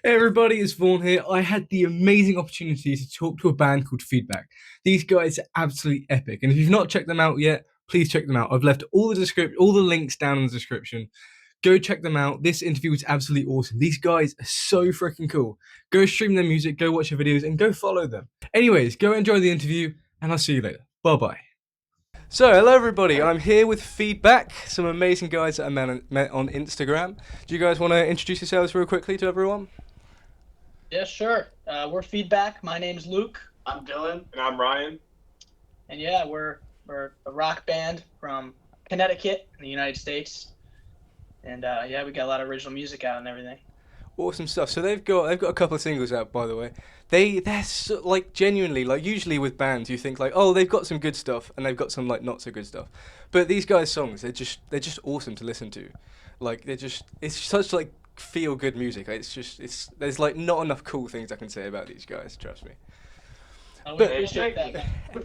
Hey everybody, it's Vaughan here. I had the amazing opportunity to talk to a band called Feedback. These guys are absolutely epic, and if you've not checked them out yet, please check them out. I've left all the links down in the description. Go check them out. This interview was absolutely awesome. These guys are so freaking cool. Go stream their music, go watch their videos, and go follow them. Anyways, go enjoy the interview, and I'll see you later. Bye bye. So, hello everybody. I'm here with Feedback, some amazing guys that I met on Instagram. Do you guys want to introduce yourselves real quickly to everyone? Yeah, sure. We're Feedback. My name's Luke, I'm Dylan. And I'm Ryan. and yeah, we're a rock band from Connecticut in the United States, and yeah, we got a lot of original music out and everything. Awesome stuff. So they've got a couple of singles out, by the way. They're so, like genuinely like usually with bands you think like, oh, they've got some good stuff and they've got some like not so good stuff, but these guys' songs they're just awesome to listen to. Like it's such like feel good music. Like, it's there's like not enough cool things I can say about these guys. Trust me. We But- appreciate that, man.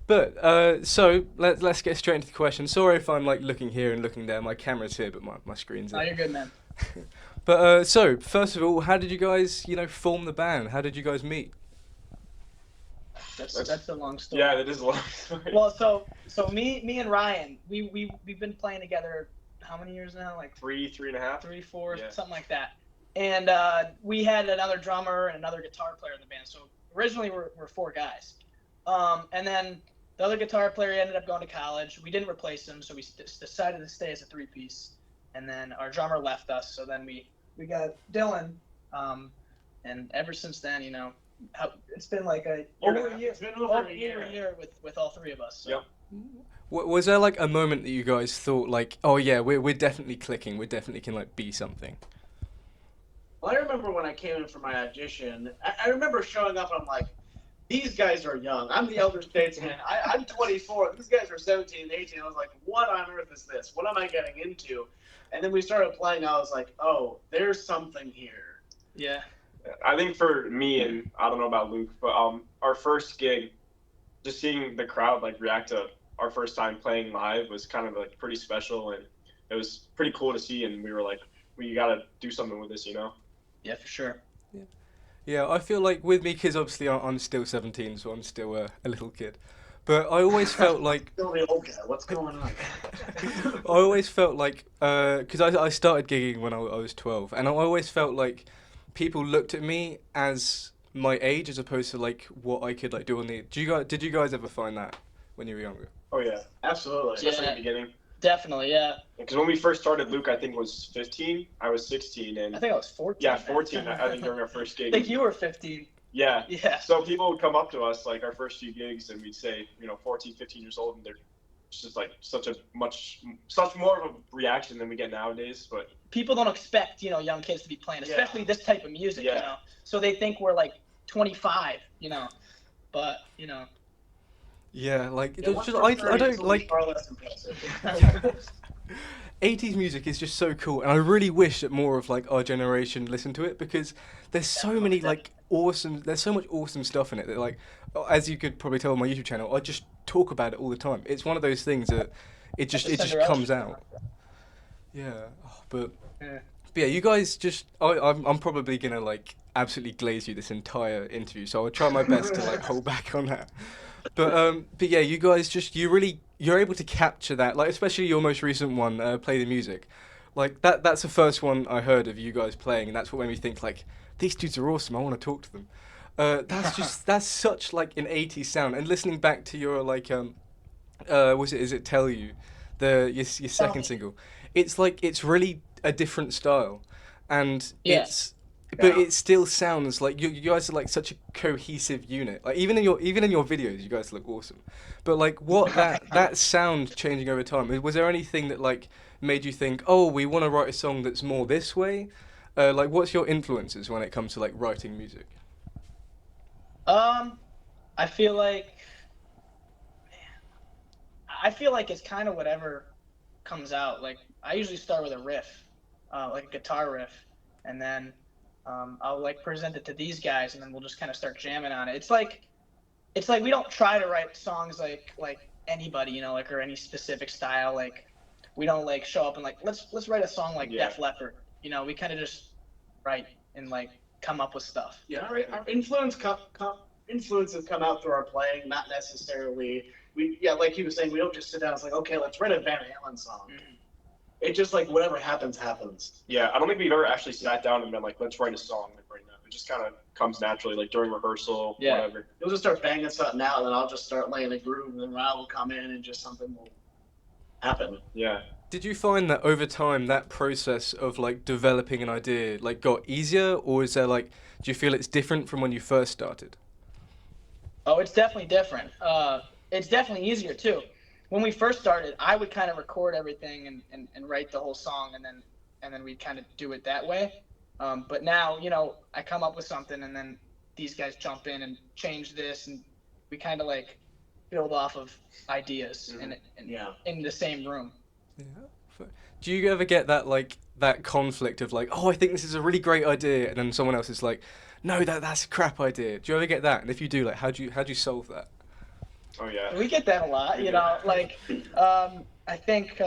But so let's get straight into the question. Sorry if I'm like looking here and looking there. My camera's here, but my screen's Oh, there. you're good, man. But so first of all, how did you guys form the band? How did you guys meet? That's a long story. Yeah, that is a long story. Well, so me and Ryan, we've been playing together how many years now? Like three and a half. 3, 4, Yeah. something like that. And we had another drummer and another guitar player in the band. So originally we're 4 guys. And then the other guitar player ended up going to college. We didn't replace him, so we decided to stay as a 3-piece. And then our drummer left us, so then we got Dylan. And ever since then, it's been like over a year. It's been over a year. With all 3 of us. So. Yep. Was there like a moment that you guys thought like, oh yeah, we're definitely clicking, we definitely can like be something? Well, I remember when I came in for my audition, I remember showing up and I'm like, these guys are young. I'm the elder statesman. I'm 24. These guys are 17 and 18. I was like, what on earth is this? What am I getting into? And then we started playing. I was like, oh, there's something here. Yeah. I think for me, and I don't know about Luke, but our first gig, just seeing the crowd like react to our first time playing live was kind of like pretty special, and it was pretty cool to see. And we were like, we gotta do something with this, Yeah, for sure. Yeah, I feel like with me, because obviously I'm still 17, so I'm still a little kid. But I always felt like Still the old guy. What's going on? I always felt like because I started gigging when I was 12, and I always felt like people looked at me as my age as opposed to like what I could like do on the. Did you guys ever find that when you were younger? Oh yeah, Absolutely. especially Yeah. at the beginning. Definitely, yeah. Because when we first started, Luke I think was 15. I was 16, and I think I was 14. yeah, man. 14. I think during our first I gig. think you were 15. Yeah. Yeah. So people would come up to us like our first few gigs, and we'd say, 14, 15 years old, and they're just like such more of a reaction than we get nowadays. But People don't expect, young kids to be playing, Yeah. especially this type of music, Yeah. So they think we're like 25, But, Yeah, like Yeah, it's just, once we're I 30, don't it's like far less impressive. 80s music is just so cool, and I really wish that more of like our generation listened to it because there's so many like there's so much awesome stuff in it that like, as you could probably tell on my YouTube channel, I just talk about it all the time. It's one of those things that it just Cinderella comes story. out. Yeah, but Yeah. yeah, you guys just I'm probably gonna like absolutely glaze you this entire interview, so I'll try my best to like hold back on that. But yeah, you guys just you're able to capture that, like especially your most recent one, Play the Music, like that's the first one I heard of you guys playing, and that's what made me think like these dudes are awesome. I want to talk to them. That's such like an 80s sound, and listening back to your like is it Tell You, your second single, it's like it's really a different style, and Yeah. but it still sounds like you guys are like such a cohesive unit. Like even in your videos, you guys look awesome. But like what that sound changing over time. Was there anything that like made you think, oh, we want to write a song that's more this way? Like what's your influences when it comes to like writing music? I feel like, it's kind of whatever comes out. Like, I usually start with a riff, like a guitar riff, and then I'll like present it to these guys, and then we'll just kind of start jamming on it. It's like we don't try to write songs like anybody, like or any specific style. Like we don't like show up and like let's write a song like Yeah. Def Leppard. We kind of just write and like come up with stuff. Yeah, our influences come out through our playing, not necessarily. Like he was saying, we don't just sit down. It's like, okay, let's write a Van Halen song. Mhm. It just like whatever happens, happens. Yeah, I don't think we've ever actually sat down and been like, let's write a song like right now. It just kind of comes naturally, like during rehearsal, Yeah. whatever. You'll just start banging something out, and then I'll just start laying a groove, and then Ryan will come in, and just something will happen. Yeah. Did you find that over time that process of like developing an idea like got easier, or is there like do you feel it's different from when you first started? Oh, it's definitely different. It's definitely easier too. When we first started, I would kind of record everything and write the whole song, and then we'd kind of do it that way. But now, I come up with something, and then these guys jump in and change this, and we kind of like build off of ideas in the same room. Yeah. Do you ever get that conflict of like, oh, I think this is a really great idea, and then someone else is like, no, that's a crap idea. Do you ever get that? And if you do, like, how do you solve that? Oh yeah. We get that a lot, We do. like, I think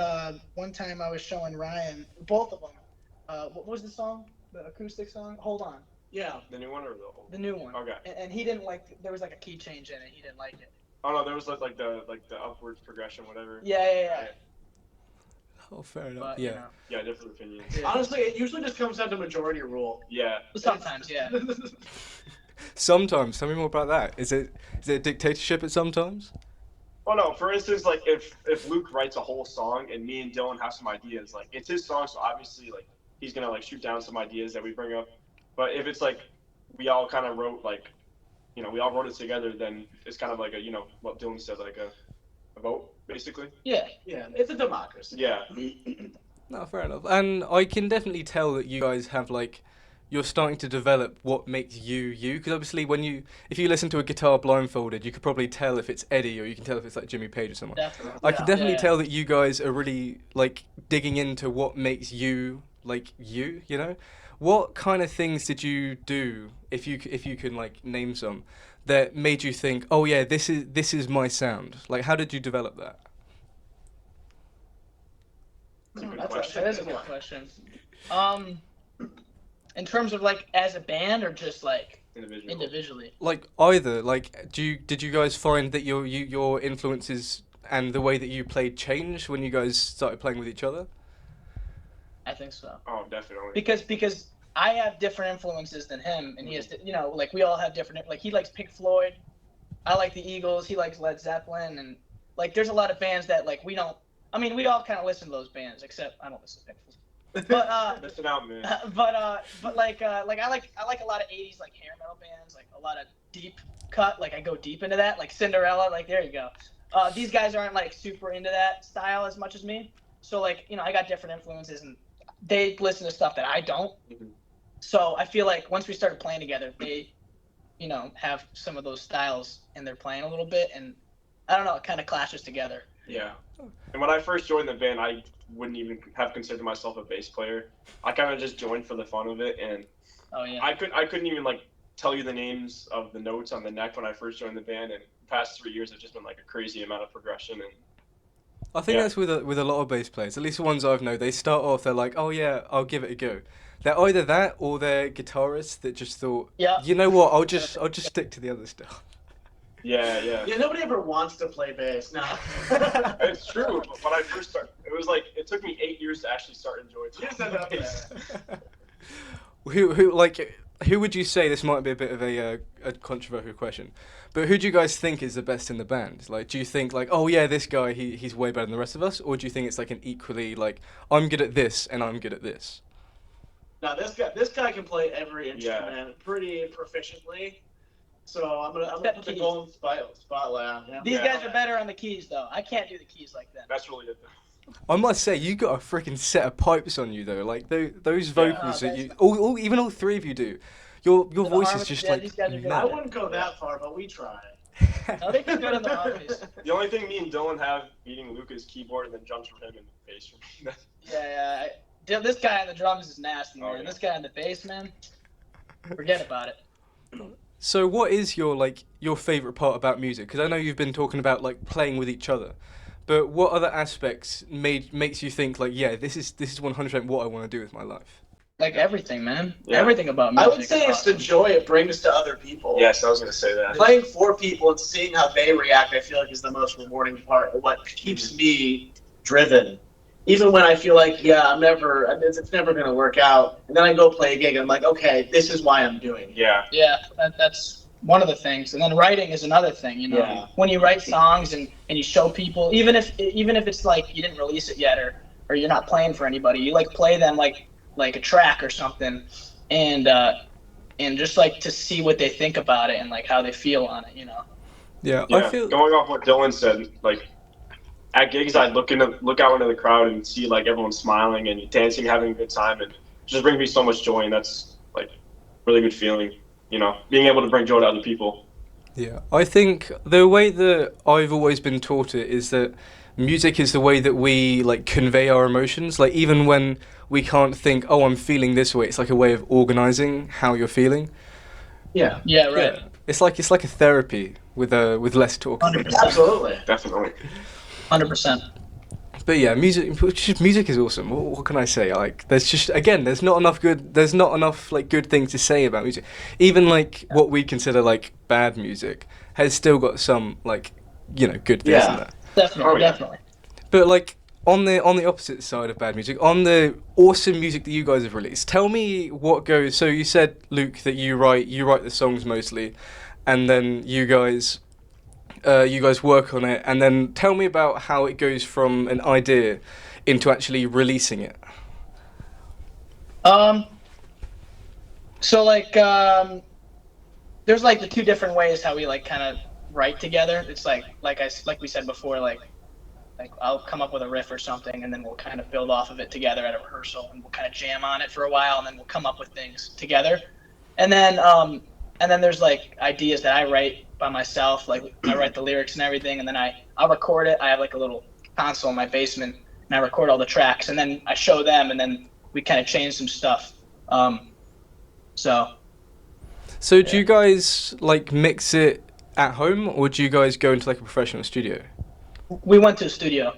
one time I was showing Ryan, both of them, what was the song? The acoustic song? Hold On. Yeah. The new one or the old? The new one. Okay. And he didn't like, there was like a key change in it. He didn't like it. Oh no, there was like the upwards progression, whatever. Yeah. Oh, fair enough. But, Yeah. Yeah, different opinions. Yeah. Honestly, it usually just comes down to majority rule. Yeah. Sometimes, yeah. Sometimes. Tell me more about that. Is it a dictatorship at sometimes? Oh no, for instance, like if Luke writes a whole song and me and Dylan have some ideas, like it's his song, so obviously like he's gonna like shoot down some ideas that we bring up. But if it's like we all kind of wrote like, we all wrote it together, then it's kind of like a what Dylan said, like a vote basically. Yeah. Yeah, it's a democracy. Yeah. No, fair enough. And I can definitely tell that you guys have you're starting to develop what makes you. Because obviously, if you listen to a guitar blindfolded, you could probably tell if it's Eddie, or you can tell if it's like Jimmy Page or someone. Definitely. I can definitely Yeah. tell that you guys are really digging into what makes you you. What kind of things did you do, if you can name some, that made you think, oh yeah, this is my sound? Like, how did you develop that? That's a good That question. is a good question. In terms of as a band or just Individual. individually? Like either, did you guys find that your influences and the way that you played changed when you guys started playing with each other? I think so. Oh, definitely. Because I have different influences than him, and he has, we all have different. Like he likes Pink Floyd, I like the Eagles, he likes Led Zeppelin, and there's a lot of bands that we don't. I mean, we all kind of listen to those bands, except I don't listen to Pink Floyd. But Listen out, man. but I like a lot of '80s hair metal bands, a lot of deep cut. I go deep into that, Cinderella. There you go. These guys aren't super into that style as much as me. So I got different influences, and they listen to stuff that I don't. Mhm. So I feel like once we started playing together, they, have some of those styles and they're playing a little bit, and I don't know, it kind of clashes together. Yeah. And when I first joined the band, I wouldn't even have considered myself a bass player. I kind of just joined for the fun of it, and Oh yeah. I couldn't even tell you the names of the notes on the neck when I first joined the band. And the past 3 years have just been a crazy amount of progression. And I think Yeah. that's with a lot of bass players. At least the ones I've known, they start off, they're like, oh yeah, I'll give it a go. They're either that or they're guitarists that just thought, Yeah. you know what, I'll just stick to the other stuff. yeah. Yeah, nobody ever wants to play bass. No. It's true. But when I first started, it was it took me 8 years to actually start enjoying You said that bass. Who would you say, this might be a bit of a controversial question, but who do you guys think is the best in the band? Do you think oh yeah, this guy he's way better than the rest of us, or do you think it's an equally I'm good at this and I'm good at this? Now this guy can play every instrument pretty proficiently. So I'm gonna Except put the keys. golden spotlight on him. These Yeah. guys are better on the keys though. I can't do the keys like them. That's really it. I must say, you got a freaking set of pipes on you though. Those vocals that thanks. you, even all three of you do. Your The voice is harmonies, just yeah, these guys are good. I mad. wouldn't go that far, but we try. No, they can good on the harmonies. The only thing me and Dylan have beating Luke is keyboard, and then jumps from him and bass from me. Yeah. This guy on the drums is nasty, Oh, man. yeah. This guy on the bass, man. Forget about it. So what is your favorite part about music? Because I know you've been talking about playing with each other, but what other aspects makes you think yeah, this is 100% what I want to do with my life? like everything, man. Yeah. Everything about I music. would say is it's the awesome. joy it brings to other people. Yes, I was gonna say that. Playing for people and seeing how they react, I feel like is the most rewarding part. What keeps me driven, even when I feel like, it's never gonna work out, and then I go play a gig, and I'm like, okay, this is why I'm doing it. Yeah. Yeah, that's one of the things. And then writing is another thing, you know. Yeah. When you write songs and you show people, even if it's like you didn't release it yet or you're not playing for anybody, you like play them like a track or something, and just like to see what they think about it and like how they feel on it, you know. Yeah, Yeah. I feel. Going off what Dylan said, like at gigs, I'd look out into the crowd and see like everyone smiling and dancing, having a good time, and it just brings me so much joy, and that's like really good feeling. You know, being able to bring joy to other people. Yeah, I think the way that I've always been taught it is that music is the way that we like convey our emotions. Like even when we can't think, oh, I'm feeling this way, it's like a way of organizing how you're feeling. Yeah. Yeah, right. Yeah. It's like a therapy with less talking. 100%. Absolutely. Definitely. 100%. But yeah, music is awesome. What can I say? Like, there's not enough like good things to say about music. Even like what we consider like bad music has still got some like, good things in Yeah. there. Definitely, Oh, yeah. definitely. But like on the opposite side of bad music, on the awesome music that you guys have released, tell me what goes. So you said, Luke, that you write the songs mostly, and then you guys work on it, and then tell me about how it goes from an idea into actually releasing it. So like there's like the two different ways how we like kind of write together. It's like we said before, like I'll come up with a riff or something, and then we'll kind of build off of it together at a rehearsal, and we'll kind of jam on it for a while, and then we'll come up with things together. And then there's like ideas that I write by myself, like I write the lyrics and everything, and then I'll record it. I have like a little console in my basement, and I record all the tracks, and then I show them, and then we kind of change some stuff. So do you guys like mix it at home, or do you guys go into like a professional studio? We went to a studio,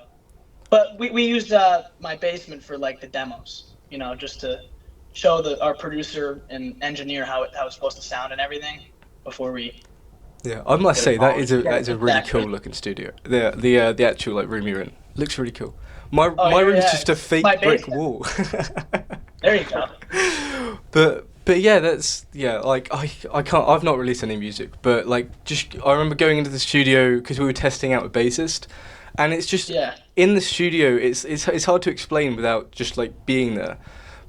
but we used my basement for like the demos, you know, just to show our producer and engineer how it's supposed to sound and everything before we. Yeah, I must say that is a really Exactly. cool looking studio. The actual like room you're in looks really cool. My Oh, room is yeah, just a fake my brick basement. wall. There you go. But yeah, like I've not released any music, but like just I remember going into the studio because we were testing out a bassist, and it's just Yeah. in the studio it's hard to explain without just like being there.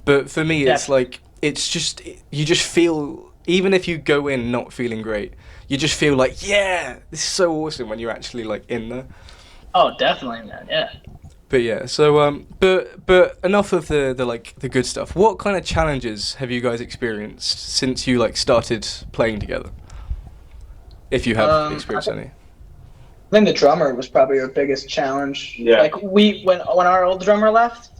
But for me, it's Definitely. like it's just you just feel, even if you go in not feeling great, you just feel like, yeah, this is so awesome when you're actually like in there. Oh, definitely, man. Yeah. But yeah, so but enough of the like the good stuff. What kind of challenges have you guys experienced since you like started playing together? If you have experienced any. I think the drummer was probably our biggest challenge. Yeah. Like when our old drummer left,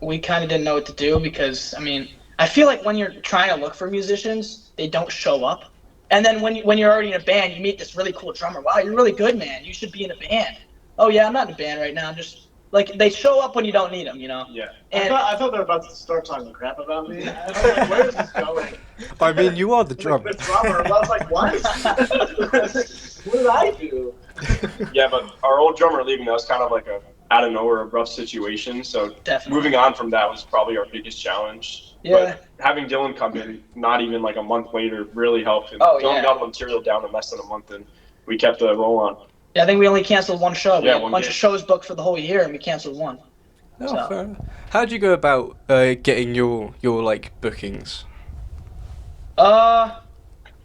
we kind of didn't know what to do because I mean I feel like when you're trying to look for musicians, they don't show up. And then when you're already in a band, you meet this really cool drummer. Wow, you're really good, man. You should be in a band. Oh yeah, I'm not in a band right now. I'm just like they show up when you don't need them, you know. Yeah. And I thought they were about to start talking crap about me. I was like, where is this going? I mean, you are the drummer. Like, the drummer. I was like, what? What did I do? Yeah, but our old drummer leaving, that was kind of like a out of nowhere rough situation. So definitely. moving on from that was probably our biggest challenge. Yeah. But having Dylan come in, not even like a month later, really helped. And Oh, Dylan yeah. got the material down in less than a month, and we kept the roll on. Yeah, I think we only canceled one show. We Yeah, had a one bunch gig. of shows booked for the whole year, and we canceled one. Oh, So- fair enough. How do you go about getting your like bookings?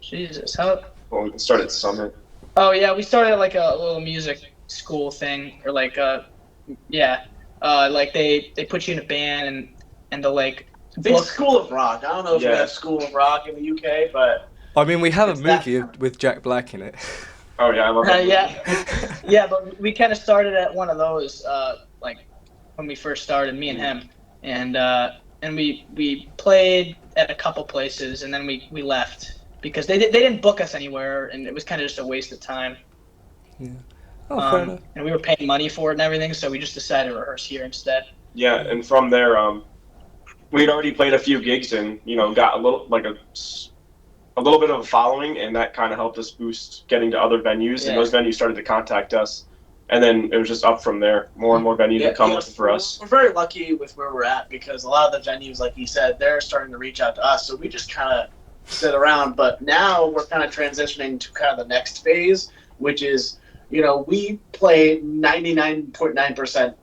Jesus, how? Well, we can start at Summit. Oh yeah, we started like a little music school thing, or like like they put you in a band and they'll like Think book. School of Rock. I don't know if we Yeah. have School of Rock in the UK, but I mean, we have a It's that- movie with Jack Black in it. Oh yeah, I love that. Yeah, yeah, but we kind of started at one of those like when we first started, me and him, and we played at a couple places, and then we left because they didn't book us anywhere, and it was kind of just a waste of time. Oh, fair enough. And we were paying money for it and everything, so we just decided to rehearse here instead. Yeah, and from there, we'd already played a few gigs and got a little a little bit of a following, and that kind of helped us boost getting to other venues, and those venues started to contact us, and then it was just up from there. More and more venues would come looking for us. We're very lucky with where we're at because a lot of the venues, like you said, they're starting to reach out to us, so we just kind of sit around. But now we're kind of transitioning to kind of the next phase, which is, we play 99.9%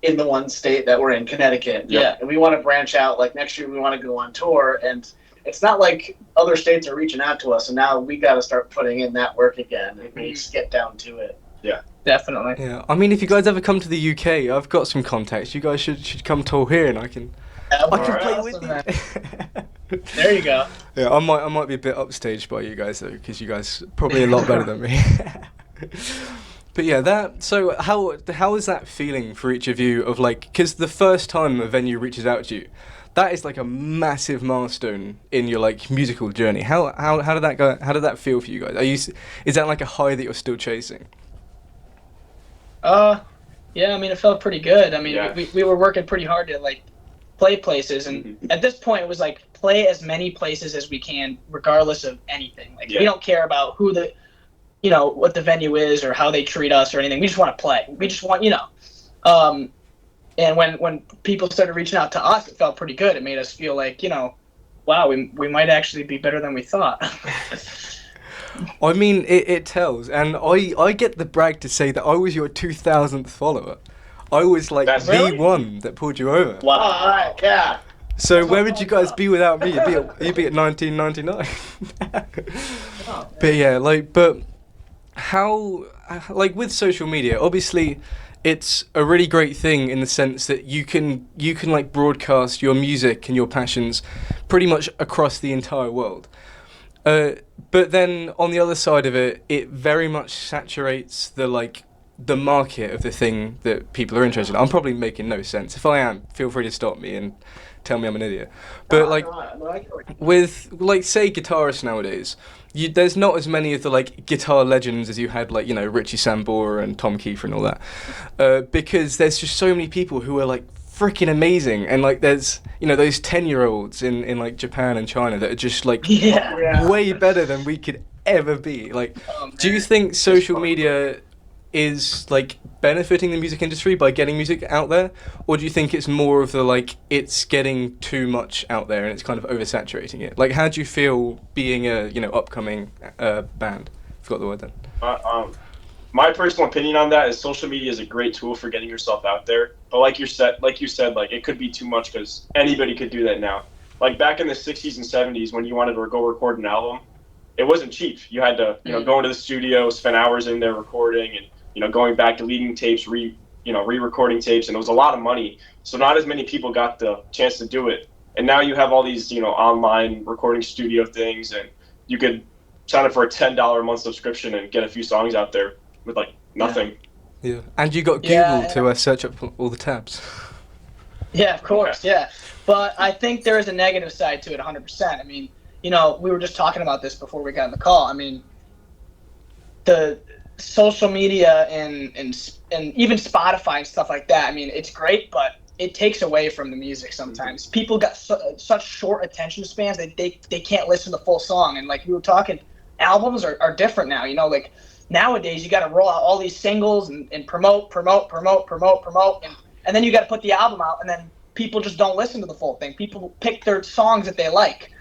in the one state that we're in, Connecticut. Yeah. And we want to branch out. Like next year we want to go on tour, and it's not like other states are reaching out to us, and now we got to start putting in that work again and we just get down to it. Yeah. Definitely. Yeah, I mean, if you guys ever come to the UK, I've got some contacts. You guys should come tour here, and I can play with you. There you go. Yeah, I might be a bit upstaged by you guys though, because you guys are probably a lot better than me. But yeah, so how is that feeling for each of you of like, because the first time a venue reaches out to you, that is like a massive milestone in your like musical journey. How did that go? How did that feel for you guys? Is that like a high that you're still chasing? Yeah, I mean, it felt pretty good. I mean, Yeah. we were working pretty hard to like play places, and at this point it was like play as many places as we can regardless of anything. Like we don't care about who what the venue is or how they treat us or anything. We just want to play. We just want, and when people started reaching out to us, it felt pretty good. It made us feel like, wow, we might actually be better than we thought. I mean, it tells, and I get the brag to say that I was your 2000th follower. I was like That's the really? one that pulled you over. Wow. All right, yeah. So where would you guys be without me? You'd be at 1999. But yeah, but how, like with social media, obviously it's a really great thing in the sense that you can like broadcast your music and your passions pretty much across the entire world. But then on the other side of it, it very much saturates the market of the thing that people are interested in. I'm probably making no sense. If I am, feel free to stop me and tell me I'm an idiot. But with say guitarists nowadays, there's not as many of the like guitar legends as you had like Richie Sambora and Tom Kiefer and all that, because there's just so many people who are like freaking amazing, and like there's those 10-year-olds in like Japan and China that are just like way better than we could ever be. Like, do you think social media is like benefiting the music industry by getting music out there, or do you think it's more of the like it's getting too much out there and it's kind of oversaturating it? Like, how do you feel being a upcoming band? Forgot the word then. My personal opinion on that is social media is a great tool for getting yourself out there, but like you said, like it could be too much because anybody could do that now. Like back in the 60s and 70s, when you wanted to go record an album, it wasn't cheap. You had to go into the studio, spend hours in there recording, and going back, deleting tapes, re-recording tapes, and it was a lot of money. So not as many people got the chance to do it. And now you have all these, online recording studio things, and you could sign up for a $10 a month subscription and get a few songs out there with like nothing. Yeah, and you got Google to search up all the tabs. Yeah, of course, yeah. But I think there is a negative side to it 100%. I mean, we were just talking about this before we got in the call. I mean, the social media and even Spotify and stuff like that, I mean, it's great, but it takes away from the music sometimes. People got such short attention spans that they can't listen to the full song. And like we were talking, albums are different now. Like nowadays you got to roll out all these singles and promote, and then you got to put the album out, and then people just don't listen to the full thing. People pick their songs that they like.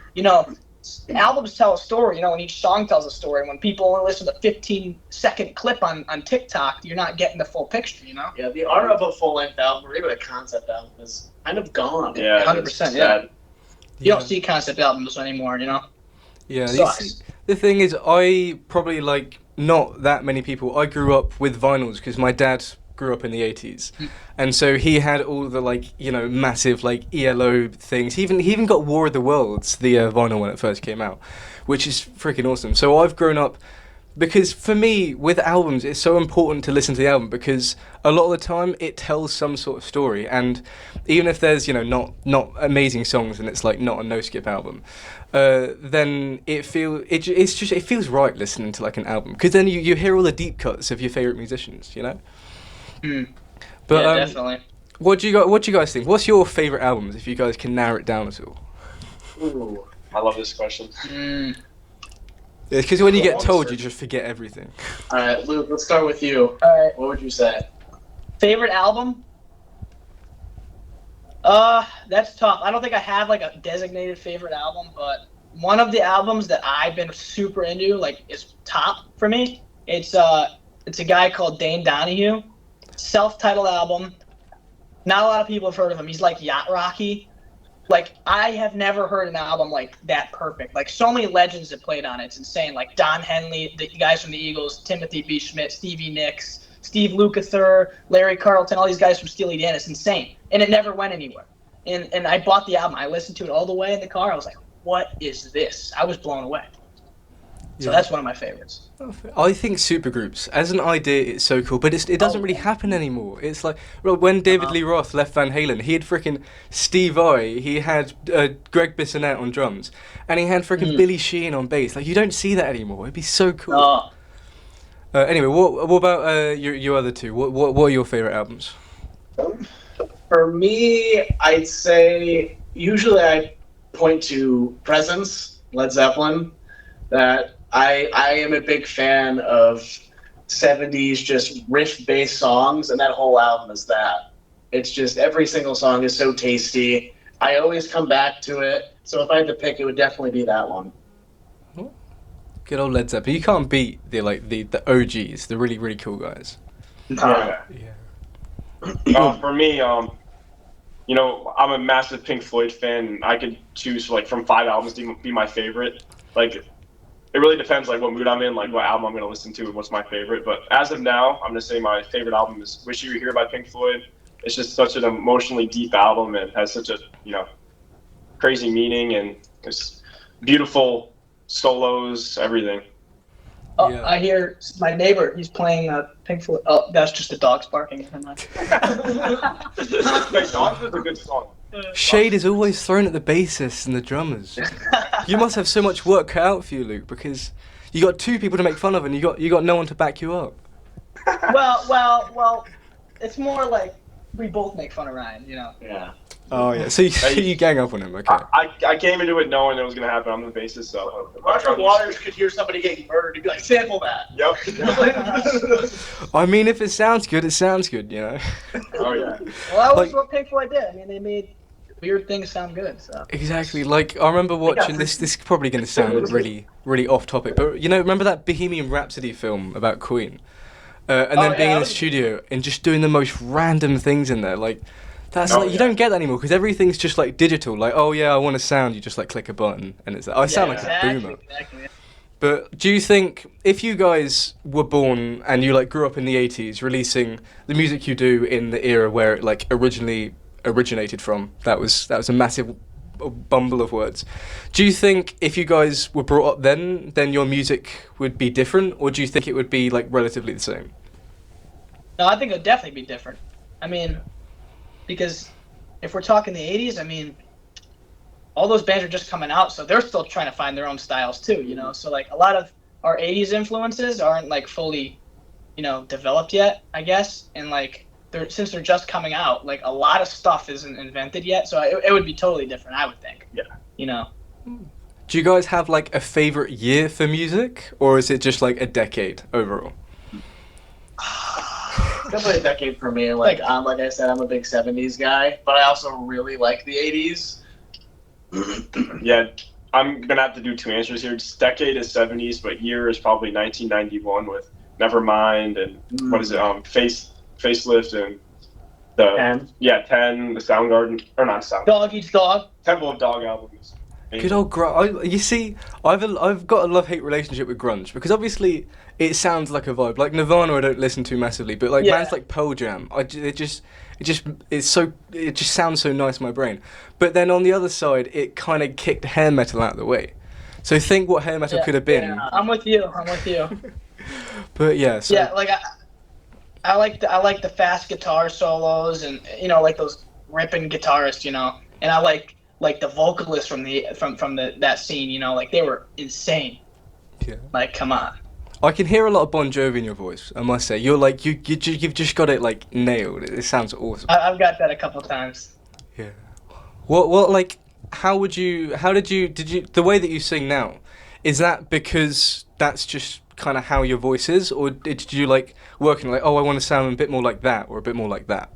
Albums tell a story, and each song tells a story. When people only listen to a 15-second clip on TikTok, you're not getting the full picture, Yeah, the art of a full-length album, or even a concept album, is kind of gone. Yeah, 100%. Yeah. You don't see concept albums anymore, Yeah, Sucks. the thing is, I probably like not that many people. I grew up with vinyls because my dad grew up in the 80s, and so he had all the like massive like ELO things. He even got War of the Worlds, the vinyl, when it first came out, which is freaking awesome. So I've grown up, because for me with albums it's so important to listen to the album, because a lot of the time it tells some sort of story, and even if there's not amazing songs and it's like not a no skip album, then it feels right listening to like an album, because then you hear all the deep cuts of your favorite musicians. But yeah, definitely. What do you guys think? What's your favorite albums, if you guys can narrow it down at all? Ooh, I love this question. Because when you get Long told, search. you just forget everything. All right, Luke, let's start with you. All right. What would you say? Favorite album? That's tough. I don't think I have like a designated favorite album, but one of the albums that I've been super into, like, is top for me. It's a guy called Dane Donahue, self-titled album. Not a lot of people have heard of him. He's like yacht rocky. Like, I have never heard an album like that perfect. Like, so many legends that played on it. It's insane. Like Don Henley, the guys from the Eagles, Timothy B. Schmidt, Stevie Nicks, Steve Lukather, Larry Carlton, all these guys from Steely Dan. It's insane. And it never went anywhere. And I bought the album. I listened to it all the way in the car. I was like, what is this? I was blown away. So that's one of my favorites. I think supergroups, as an idea, it's so cool, but it doesn't really happen anymore. It's like, well, when David Lee Roth left Van Halen, he had freaking Steve Vai, he had Greg Bissonette on drums, and he had freaking Billy Sheehan on bass. Like, you don't see that anymore. It'd be so cool. Anyway, what about your other two? What are your favorite albums? For me, I'd say usually I point to Presence, Led Zeppelin. That I am a big fan of 70s just riff-based songs, and that whole album is that. It's just every single song is so tasty. I always come back to it. So if I had to pick, it would definitely be that one. Good old Led Zeppelin. You can't beat the OGs, the really, really cool guys. Yeah. For me, you know, I'm a massive Pink Floyd fan. I could choose like from 5 albums to be my favorite. Like, it really depends like what mood I'm in, like what album I'm gonna listen to, and what's my favorite. But as of now, I'm gonna say my favorite album is "Wish You Were Here" by Pink Floyd. It's just such an emotionally deep album and has such a crazy meaning, and it's beautiful solos, everything. Oh, Yeah. I hear my neighbor. He's playing Pink Floyd. Oh, that's just the dogs barking. Never mind. Like, Dogs is a good song. Shade is always thrown at the bassists and the drummers. You must have so much work cut out for you, Luke, because you got 2 people to make fun of, and you got no one to back you up. Well. It's more like we both make fun of Ryan. You know. Yeah. Oh yeah, so you gang up on him, okay? I came into it knowing it was gonna happen. I'm the bassist, so. Roger Waters could hear somebody getting murdered. He'd be like, sample that. Yep. I mean, if it sounds good, it sounds good, you know. Oh yeah. Well, that was Like- what Pink Floyd did. I mean, they made weird things sound good. So. Exactly. Like, I remember watching this. This is probably going to sound really, really off topic, but remember that Bohemian Rhapsody film about Queen, and then being in the studio and just doing the most random things in there, like. You don't get that anymore because everything's just like digital. Like, oh yeah, I want a sound. You just like click a button and it's. I sound like a boomer. Exactly. But do you think if you guys were born and you like grew up in the 80s, releasing the music you do in the era where it like originally originated from, that was a massive bumble of words. Do you think if you guys were brought up then your music would be different, or do you think it would be like relatively the same? No, I think it would definitely be different. I mean, because if we're talking the 80s, I mean, all those bands are just coming out, so they're still trying to find their own styles too, you know? So, like, a lot of our 80s influences aren't, like, fully, developed yet, I guess. And, like, since they're just coming out, like, a lot of stuff isn't invented yet, so it would be totally different, I would think. Yeah. You know? Do you guys have, like, a favorite year for music, or is it just, like, a decade overall? Definitely a decade for me. Like I said, I'm a big 70s guy, but I also really like the 80s. Yeah, I'm gonna have to do 2 answers here. Just decade is 70s, but year is probably 1991 with Nevermind and what is it? Facelift and the 10. 10, the Soundgarden or not Sound. Dog Eats Dog. Temple of Dog albums. Good old grunge. You see, I've got a love-hate relationship with grunge because obviously it sounds like a vibe. Like Nirvana, I don't listen to massively, but like bands like Pearl Jam, it just sounds so nice in my brain. But then on the other side, it kind of kicked hair metal out of the way. So think what hair metal could have been. Yeah, I'm with you. But yeah, so Yeah, like I like the fast guitar solos and like those ripping guitarists, and I like the vocalists from that scene, like they were insane. Yeah. Like, come on. I can hear a lot of Bon Jovi in your voice. I must say, you're like you've just got it like nailed. It sounds awesome. I've got that a couple times. Yeah. What like? How did you? The way that you sing now, is that because that's just kind of how your voice is, or did you like working like, oh, I want to sound a bit more like that or a bit more like that?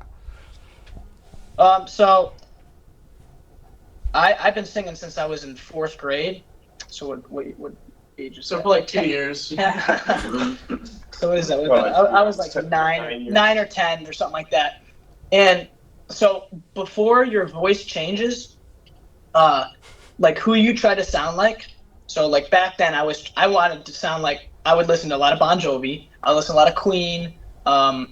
So I've been singing since I was in 4th grade. So what age is So that? for like 2 years. So what is that? Well, I was like 9 or 10 or something like that. And so before your voice changes, like who you try to sound like. So like back then I wanted to sound like, I would listen to a lot of Bon Jovi. I listen to a lot of Queen,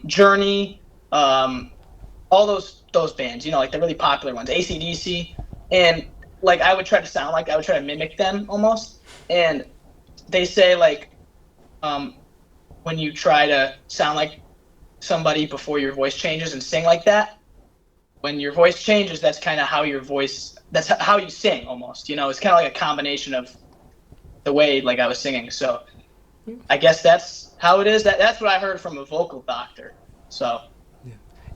Journey, all those bands, you know, like the really popular ones, AC/DC. And like I would try to sound like, I would try to mimic them almost. And they say like, when you try to sound like somebody before your voice changes and sing like that, when your voice changes, that's kind of how your voice, that's how you sing almost, you know. It's kind of like a combination of the way like I was singing. So I guess that's how it is. That's what I heard from a vocal doctor. So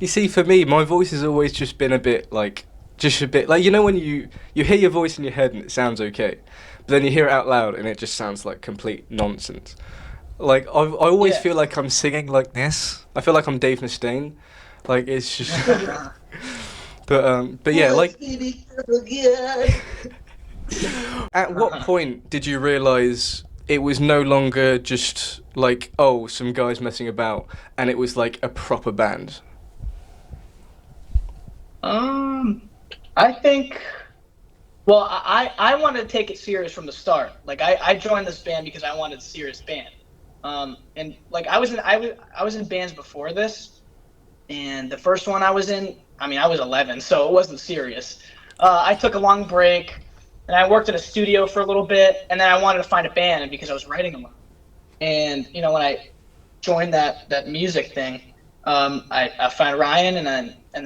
You see, for me, my voice has always just been a bit like, you know when you hear your voice in your head and it sounds okay, but then you hear it out loud and it just sounds like complete nonsense. Like I always Yeah. feel like I'm singing like this. I feel like I'm Dave Mustaine. Like it's just. But yeah, like. At what point did you realize it was no longer just like, oh, some guys messing about, and it was like a proper band? I think, well, I wanted to take it serious from the start. Like I joined this band because I wanted a serious band. And like I was in bands before this, and the first one I was in, I mean, I was 11, so it wasn't serious. I took a long break, and I worked at a studio for a little bit, and then I wanted to find a band because I was writing a lot. And you know, when I joined that music thing, I found Ryan and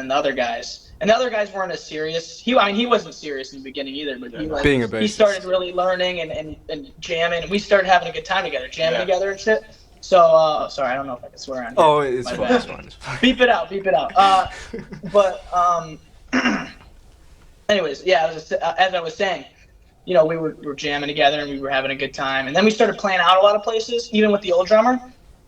then the other guys. And the other guys weren't as serious. He wasn't serious in the beginning either, but Being a he bassist. started really learning and jamming, and we started having a good time together, jamming Yeah. together and shit. So sorry, I don't know if I can swear on here. Oh, it's My fine. bad. It's fine. It's fine. Beep it out. But anyways, yeah, as I was saying, you know, we were jamming together and we were having a good time, and then we started playing out a lot of places, even with the old drummer.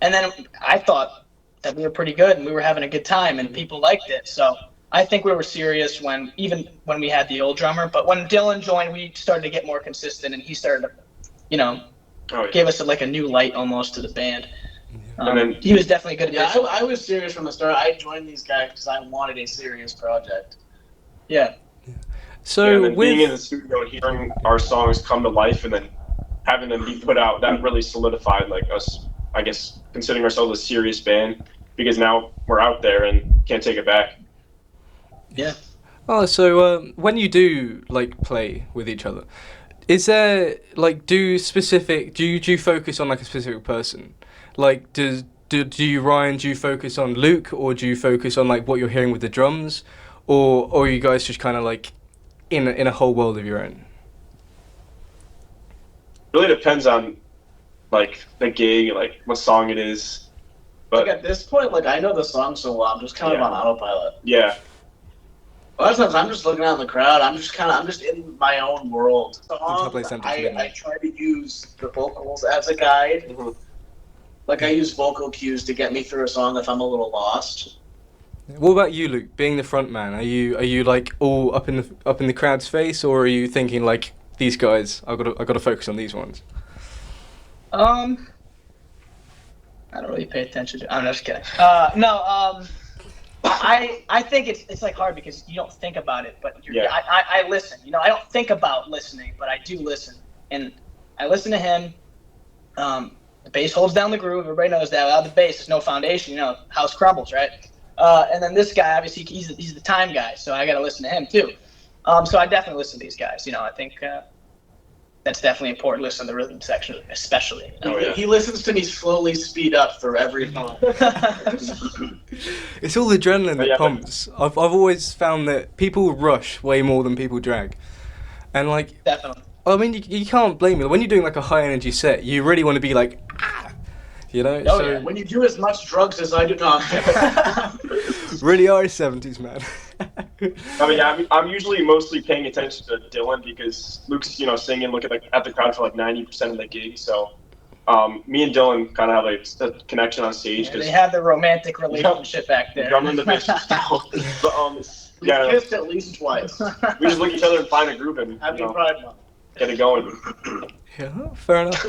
And then I thought that we were pretty good and we were having a good time and people liked it. So I think we were serious even when we had the old drummer. But when Dylan joined, we started to get more consistent, and he started to, you know, Oh, yeah. gave us like a new light almost to the band. And then- He was definitely good at Yeah, this. I was serious from the start. I joined these guys because I wanted a serious project. Yeah. So and then being in with the studio and hearing our songs come to life and then having them be put out, that really solidified like us, I guess, considering ourselves a serious band, because now we're out there and can't take it back. Yeah. when you do like play with each other, is there like do you focus on like a specific person? Like do you, Ryan, do you focus on Luke, or do you focus on like what you're hearing with the drums, or are you guys just kind of like in a whole world of your own? Really depends on like the gig, like what song it is. Like But at this point, like I know the song so well, I'm just kind of Yeah. on autopilot. yeah, A lot of times I'm just looking out in the crowd. I'm just in my own world. Play something to I midnight. try to use the vocals as a guide. Mhm. Like I use vocal cues to get me through a song if I'm a little lost. What about you, Luke? Being the front man, are you like all up in the crowd's face, or are you thinking like, these guys, I gotta focus on these ones? I don't really pay attention to. I'm just kidding. No. I think it's like hard because you don't think about it, but Yeah. I listen. You know, I don't think about listening, but I do listen, and I listen to him. The bass holds down the groove. Everybody knows that. Without the bass, there's no foundation. You know, house crumbles, right? And then this guy, obviously, he's the time guy, so I got to listen to him too. So I definitely listen to these guys. You know, I think that's definitely important. Listen to the rhythm section, especially. Oh, yeah. He listens to me slowly speed up for every song. It's all the adrenaline that Yeah, but- pumps. I've always found that people rush way more than people drag, and like, Definitely. I mean, you can't blame me. When you're doing like a high energy set, you really want to be like, ah! You know, Oh, so yeah. When you do as much drugs as I do, no. really are 70s, man. I mean, I'm usually mostly paying attention to Dylan because Luke's, singing, look at the crowd for like 90% of the gig. So, me and Dylan kind of have like a connection on stage Yeah, because they have the romantic relationship back there. drummer in the bass is still. But We yeah, kissed at least twice. we just look at each other and find a group and Happy Pride Month. get it going. Yeah, fair enough.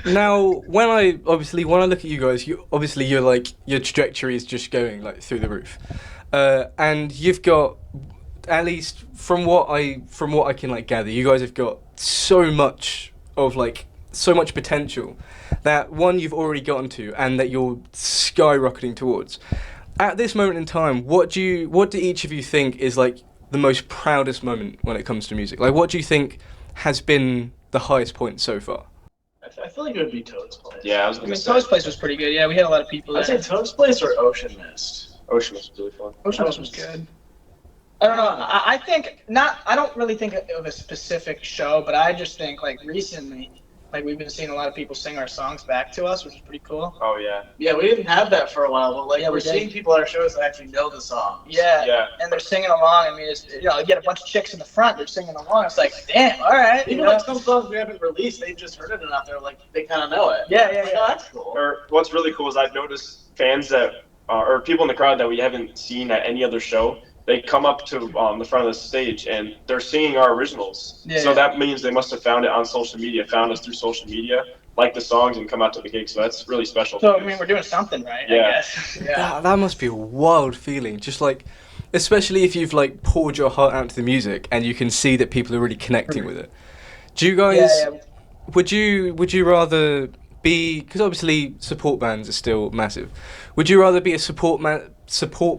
Now, when I look at you guys, you're like your trajectory is just going like through the roof, and you've got, at least from what I can like gather, you guys have got so much potential that one you've already gotten to, and that you're skyrocketing towards. At this moment in time, what do each of you think is like the most proudest moment when it comes to music? Like, what do you think has been the highest point so far? I feel like it would be Toad's Place. Yeah, I was I gonna mean, say Toad's Place was pretty good. Yeah, we had a lot of people I'd there. say Toad's Place or Ocean Mist. Ocean was really fun. Ocean Mist was good. I don't know. I think not. I don't really think of a specific show, but I just think like recently, like we've been seeing a lot of people sing our songs back to us, which is pretty cool. Oh yeah. Yeah, we didn't have that for a while, but like Yeah, we're we did. seeing people at our shows that actually know the songs. Yeah, Yeah. and they're singing along. I mean, it's, you get a bunch of chicks in the front. They're singing along. It's like, damn, all right. Even like some songs we haven't released, they just heard it enough. They're like, they kind of know it. Yeah, Like, oh, that's cool. Or what's really cool is I've noticed fans that or people in the crowd that we haven't seen at any other show. They come up to the front of the stage and they're singing our originals. Yeah, So yeah. that means they must have found it on social media, found us through social media, like the songs, and come out to the gig. So that's really special. So I mean, we're doing something right. I Yeah. guess. Yeah. That must be a wild feeling. Just like, especially if you've like poured your heart out to the music and you can see that people are really connecting with it. Do you guys? Yeah. Would you rather be, because obviously support bands are still massive. Would you rather be a support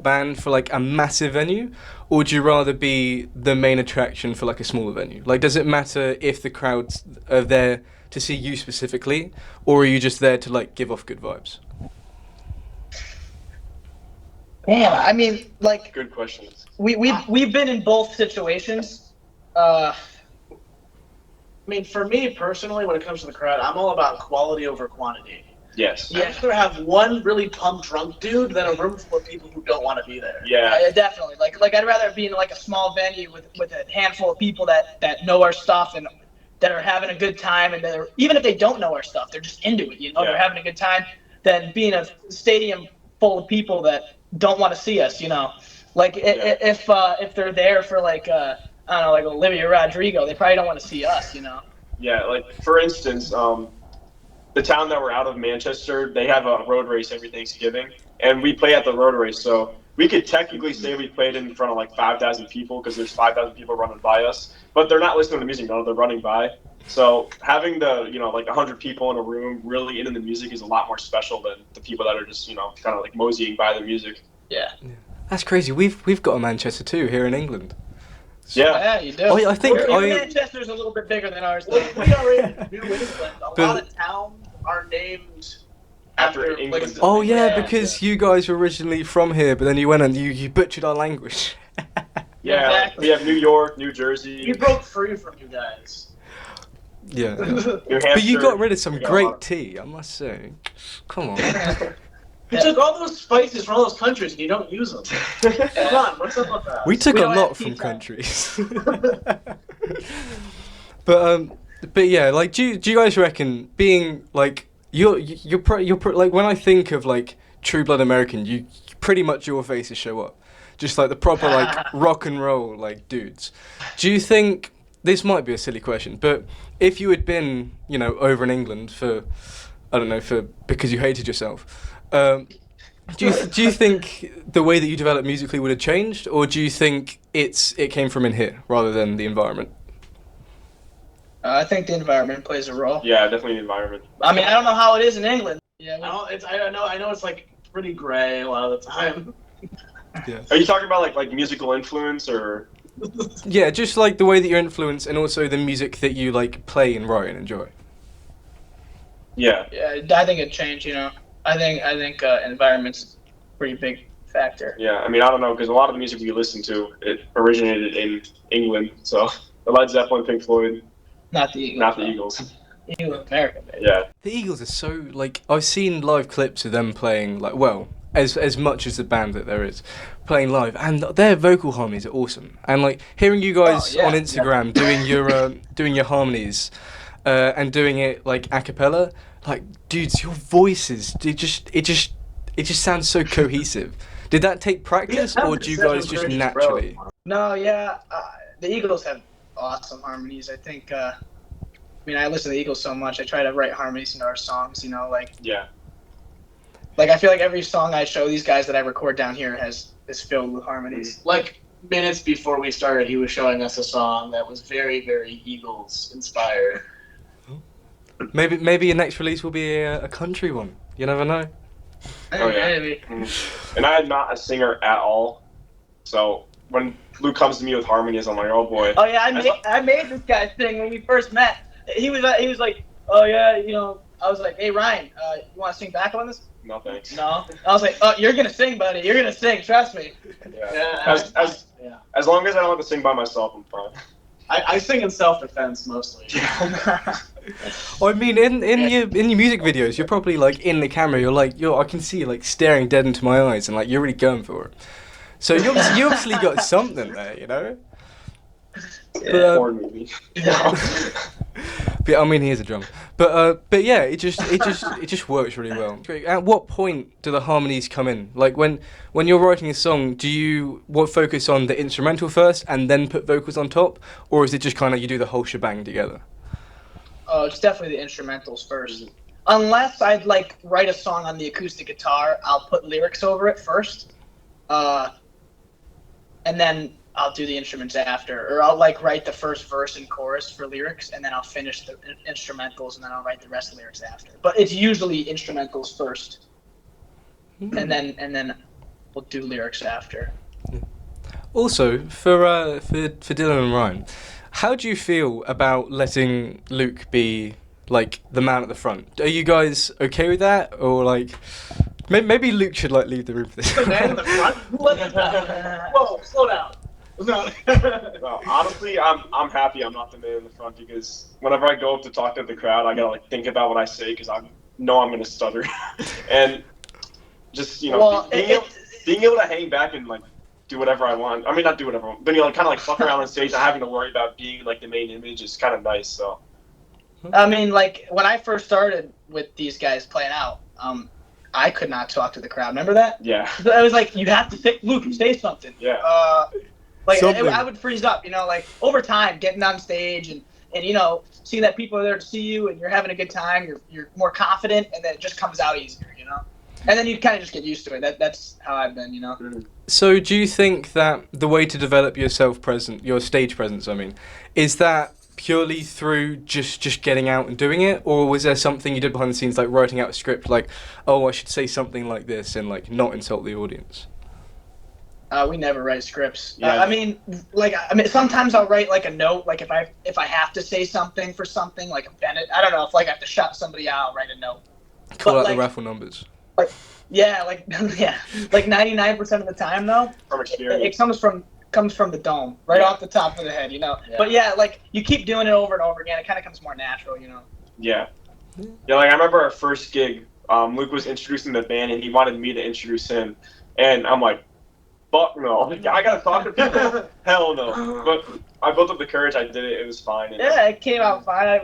band for like a massive venue, or would you rather be the main attraction for like a smaller venue? Like, does it matter if the crowds are there to see you specifically, or are you just there to like give off good vibes? Damn. I mean, like Good questions. we've been in both situations. I mean, for me personally, when it comes to the crowd, I'm all about quality over quantity. Yes. I'd rather have one really pumped drunk dude than a room full of people who don't want to be there. Yeah. Definitely. Like I'd rather be in like a small venue with a handful of people that know our stuff and that are having a good time, and that even if they don't know our stuff, they're just into it. Yeah. They're having a good time, than being a stadium full of people that don't want to see us. Like if they're there for like I don't know, like Olivia Rodrigo, they probably don't want to see us. Yeah. Like for instance, the town that we're out of, Manchester, they have a road race every Thanksgiving, and we play at the road race. So we could technically say we played in front of like 5,000 people because there's 5,000 people running by us, but they're not listening to the music. No, they're running by. So having the like 100 people in a room really into the music is a lot more special than the people that are just kind of like moseying by the music. Yeah. That's crazy. We've got a Manchester too here in England. Yeah. Yeah, you do. I think Manchester's a little bit bigger than ours. We Though. are in New England. A lot of towns are named After after England. places. Oh yeah, Yeah, because you guys were originally from here, but then you went and you butchered our language. Yeah. Exactly. We have New York, New Jersey, We broke free from you guys. Yeah. New Hampshire. But you got rid of some We got a great lot. tea, I must say. Come on. You took all those spices from all those countries and you don't use them. Come on, what's up with that? We took We a don't lot have from pizza. countries. But yeah, like do you guys reckon being like you're like when I think of like True Blood American, you pretty much your faces show up. Just like the proper like rock and roll like dudes. Do you think, this might be a silly question, but if you had been, over in England for, I don't know, because you hated yourself, do you think the way that you developed musically would have changed, or do you think it came from in here rather than the environment? I think the environment plays a role. Yeah, definitely the environment. I mean, I don't know how it is in England. Yeah. I know it's like pretty gray a lot of the time. Yeah. Are you talking about like musical influence or? Yeah, just like the way that you're influenced, and also the music that you like play and write and enjoy. Yeah. Yeah, I think it changed. I think environment's a pretty big factor. Yeah, I mean, I don't know, because a lot of the music we listen to, it originated in England. So the Led Zeppelin, Pink Floyd, Not the Eagles. not the Eagles. Eagles of America, baby. Yeah. The Eagles are so like I've seen live clips of them playing like well as much as the band that there is playing live, and their vocal harmonies are awesome. And like hearing you guys Oh, yeah. on Instagram doing your harmonies and doing it like a cappella, like dudes, your voices it just sounds so cohesive. Did that take practice, or do you guys just naturally? No, yeah, the Eagles have awesome harmonies. I think. I mean, I listen to the Eagles so much. I try to write harmonies into our songs. You know, Yeah. like I feel like every song I show these guys that I record down here is filled with harmonies. Like minutes before we started, he was showing us a song that was very, very Eagles inspired. Maybe your next release will be a country one. You never know. Oh, yeah. Maybe. And I am not a singer at all, so when Luke comes to me with harmonies, I'm like, oh boy. Oh yeah, I made this guy sing when we first met. He was like, oh yeah, you know. I was like, hey Ryan, you want to sing backup on this? No thanks. No. I was like, oh, you're gonna sing, buddy. You're gonna sing. Trust me. Yeah. As long as I don't have to sing by myself, I'm fine. I sing in self-defense mostly. I mean, in your music videos, you're probably like in the camera. I can see you like staring dead into my eyes, and like you're really going for it. So you obviously got something there, you know. Porn movie. But I mean, he is a drummer. But yeah, it just works really well. At what point do the harmonies come in? Like when you're writing a song, do you focus on the instrumental first and then put vocals on top, or is it just kind of you do the whole shebang together? Oh, it's definitely the instrumentals first. Unless I'd like write a song on the acoustic guitar, I'll put lyrics over it first, and then I'll do the instruments after. Or I'll like write the first verse and chorus for lyrics, and then I'll finish the instrumentals, and then I'll write the rest of the lyrics after. But it's usually instrumentals first, and then we'll do lyrics after. Also, for Dylan and Ryan, how do you feel about letting Luke be like the man at the front? Are you guys okay with that, or like maybe Luke should like leave the room for this? The man in the front? Whoa, slow down. No. Well, honestly, I'm happy I'm not the man in the front, because whenever I go up to talk to the crowd, I gotta like think about what I say because I know I'm gonna stutter, and just being able to hang back and like do whatever I want. I mean, not do whatever I want, but kind of like fuck around on stage, not having to worry about being like the main image is kind of nice. So. I mean, like when I first started with these guys playing out, I could not talk to the crowd. Remember that? Yeah. I was like, you have to say, Luke, say something. Yeah. Like Something. I would freeze up, you know, like over time, getting on stage and you know, seeing that people are there to see you and you're having a good time, you're more confident, and then it just comes out easier, you know. And then you kind of just get used to it. That's how I've been, you know. So do you think that the way to develop your your stage presence, I mean, is that purely through just getting out and doing it, or was there something you did behind the scenes, like writing out a script, like, oh, I should say something like this and like not insult the audience? We never write scripts. Yeah. I mean, sometimes I'll write like a note, like if I have to say something for something, like Bennett. I don't know if like I have to shout somebody out, I'll write a note. Call But, out the like, raffle numbers. Yeah, like 99% of the time though, From experience. it comes from the dome, right off the top of the head, you know. Yeah. But yeah, like you keep doing it over and over again, it kind of comes more natural, you know. Yeah. Yeah, like I remember our first gig, Luke was introducing the band and he wanted me to introduce him, and I'm like, fuck no, I gotta talk to people. Hell no. But I built up the courage, I did it, it was fine. And, Yeah, it came out fine.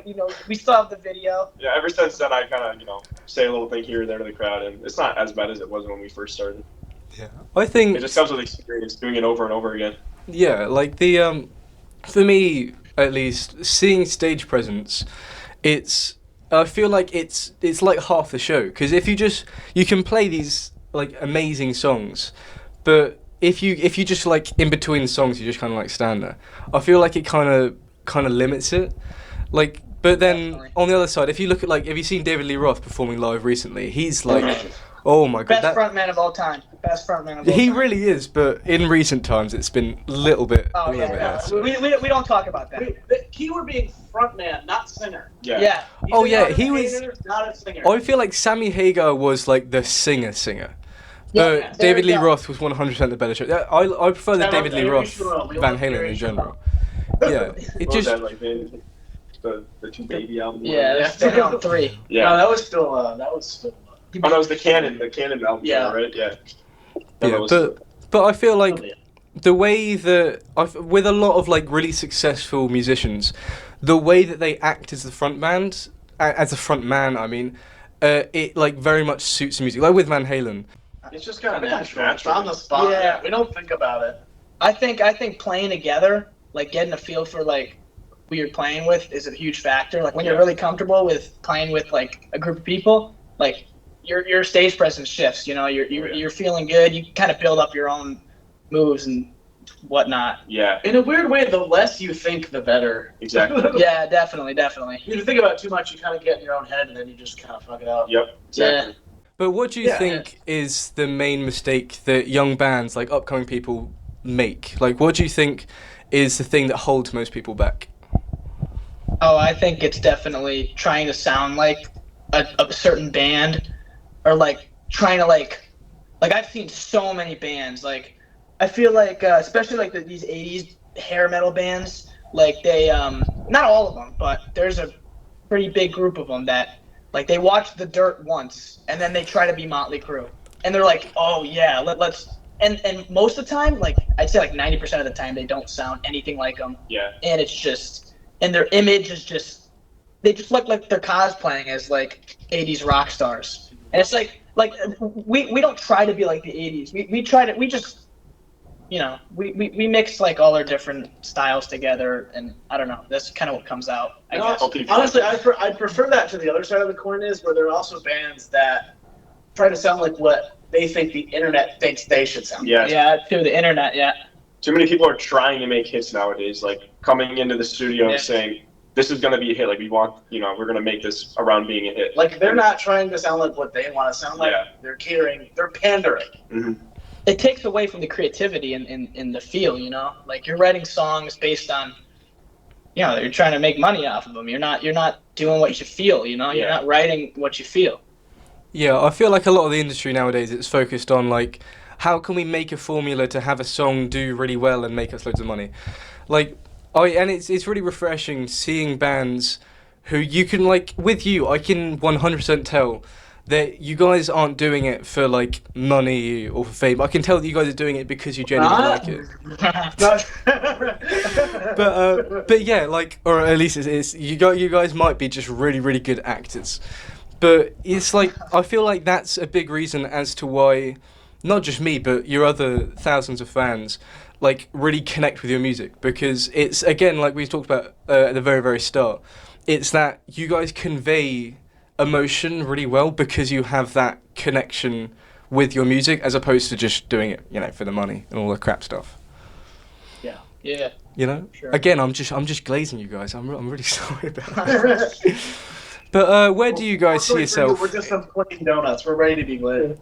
We still have the video. yeah, ever since then I kind of, say a little thing here or there to the crowd, and it's not as bad as it was when we first started. Yeah, I think It just comes with experience, doing it over and over again. yeah, like the for me at least, seeing stage presence, I feel like it's like half the show, because if you can play these like amazing songs, but if you just like in between songs you just kind of like stand there, I feel like it kind of limits it, like. But then Definitely. on the other side, if you look at like, have you seen David Lee Roth performing live recently? He's like, oh my god, Best frontman of all time. Best frontman of all he time. really is. But in recent times, it's been a little bit. Oh yeah. We don't talk about that. The keyword being frontman, not singer. Yeah. Yeah. He's Oh, an yeah, he entertainer, not a singer. I feel like Sammy Hagar was like the singer, Yeah, but there David you Lee go. Roth was 100% the better show. Yeah, I prefer the That David was Lee Barry Roth Sherrill. We Van love Halen Barry in Sherrill. general. Yeah, it Well, just that, like, man, the two baby albums. Yeah, Yeah. staying on 3. Yeah. No, that was still. Oh, that was the Canon album. Yeah. Right. Yeah. Yeah, but I feel like the way that with a lot of like really successful musicians, the way that they act as the front band, as a front man, I mean, it like very much suits the music. Like with Van Halen. It's just kind of Kinda comes natural. It's natural. on the spot. Yeah. We don't think about it. I think playing together, like getting a feel for like who you're playing with, is a huge factor. Like when you're really comfortable with playing with like a group of people, like your stage presence shifts. You know, you're feeling good. You kind of build up your own moves and whatnot. Yeah. In a weird way, the less you think, the better. Exactly. Yeah, definitely. You think about it too much, you kind of get in your own head, and then you just kind of fuck it up. Yep. Exactly. But what do you Yeah. think is the main mistake that young bands, like upcoming people, make? Like, what do you think is the thing that holds most people back? Oh, I think it's definitely trying to sound like a certain band, or like trying to like I've seen so many bands. Like I feel like especially like these '80s hair metal bands, like they not all of them, but there's a pretty big group of them that like they watch The Dirt once and then they try to be Motley Crue, and they're like, oh yeah, let's. And most of the time, like I'd say like 90% of the time, they don't sound anything like them. Yeah. And it's just, and their image is just, they just look like they're cosplaying as like 80s rock stars. And it's like we don't try to be like the 80s. We just, you know, we mix like all our different styles together, and I don't know, that's kind of what comes out, I No, guess. Okay. Honestly, I'd prefer that to the other side of the coin is where there are also bands that try to sound like what they think the internet thinks they should sound. Yeah. Yeah, through the internet, yeah. Too many people are trying to make hits nowadays, like coming into the studio Yeah. and saying, this is going to be a hit. Like, we want, we're going to make this around being a hit. Like they're not trying to sound like what they want to sound like. Yeah. They're catering. They're pandering. It takes away from the creativity in the feel, you know? Like you're writing songs based on, you know, you're trying to make money off of them. You're not doing what you feel, you know? You're Yeah. not writing what you feel. Yeah, I feel like a lot of the industry nowadays, it's focused on like, how can we make a formula to have a song do really well and make us loads of money? Like, and it's really refreshing seeing bands who you can like, with you, I can 100% tell that you guys aren't doing it for like money or for fame. I can tell that you guys are doing it because you genuinely like it. But yeah, like, or at least it's you guys might be just really, really good actors. But it's like, I feel like that's a big reason as to why, not just me, but your other thousands of fans, like, really connect with your music. Because it's, again, like we talked about at the very, very start, it's that you guys convey emotion really well because you have that connection with your music as opposed to just doing it, for the money and all the crap stuff. Yeah. You know? Sure. Again, I'm just glazing you guys. I'm really sorry about that. But where do you guys see yourself? We're just some plain donuts. We're ready to be lit.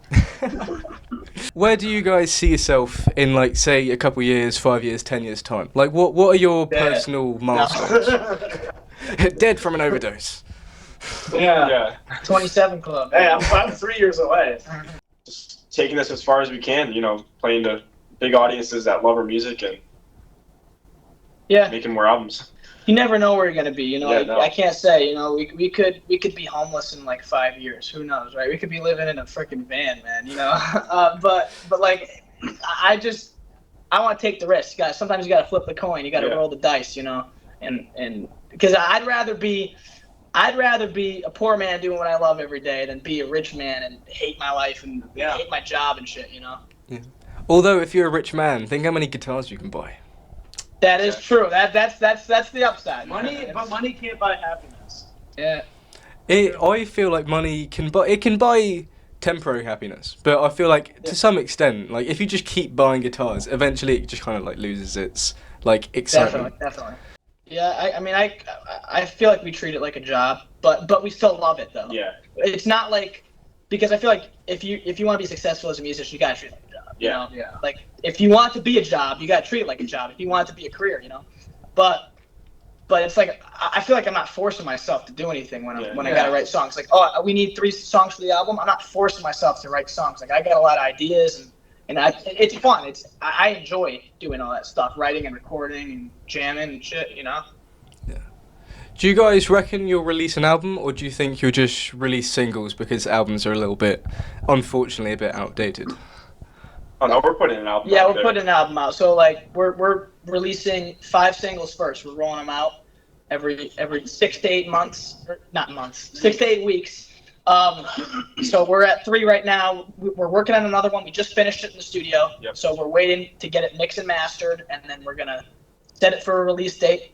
Where do you guys see yourself in, like, say, a couple years, 5 years, 10 years time? Like, what are your Dead. personal milestones? Dead from an overdose. Yeah. Yeah. 27 Club. Hey, I'm 3 years away. Just taking this as far as we can, playing to big audiences that love our music and Yeah. making more albums. You never know where you're gonna be, Yeah, no. I can't say, we could be homeless in like 5 years. Who knows, right? We could be living in a freaking van, man. But like, I want to take the risk. Sometimes you got to flip the coin. You got to Yeah. roll the dice, and because I'd rather be a poor man doing what I love every day than be a rich man and hate my life and Yeah. hate my job and shit. Although, if you're a rich man, think how many guitars you can buy. That is true. That's the upside. But money can't buy happiness. Yeah. I feel like money can buy temporary happiness, but I feel like to some extent, like if you just keep buying guitars, eventually it just kind of like loses its like excitement. Definitely. Yeah, I feel like we treat it like a job, but we still love it though. Yeah. It's not like, because I feel like if you want to be successful as a musician, you gotta treat it like a job. Yeah. Yeah. Like if you want it to be a job, you gotta treat it like a job. If you want it to be a career, But it's like I feel like I'm not forcing myself to do anything when I gotta write songs. Like, oh, we need 3 songs for the album. I'm not forcing myself to write songs. Like I got a lot of ideas and it's fun. I enjoy doing all that stuff, writing and recording and jamming and shit. Do you guys reckon you'll release an album, or do you think you'll just release singles because albums are a little bit, unfortunately, a bit outdated? Oh no, we're putting an album. Yeah, out we're there. putting an album out. So like we're releasing 5 singles first. We're rolling them out every 6 to 8 months, or not months, 6 to 8 weeks. So we're at 3 right now. We're working on another one. We just finished it in the studio. Yep. So we're waiting to get it mixed and mastered, and then we're gonna set it for a release date,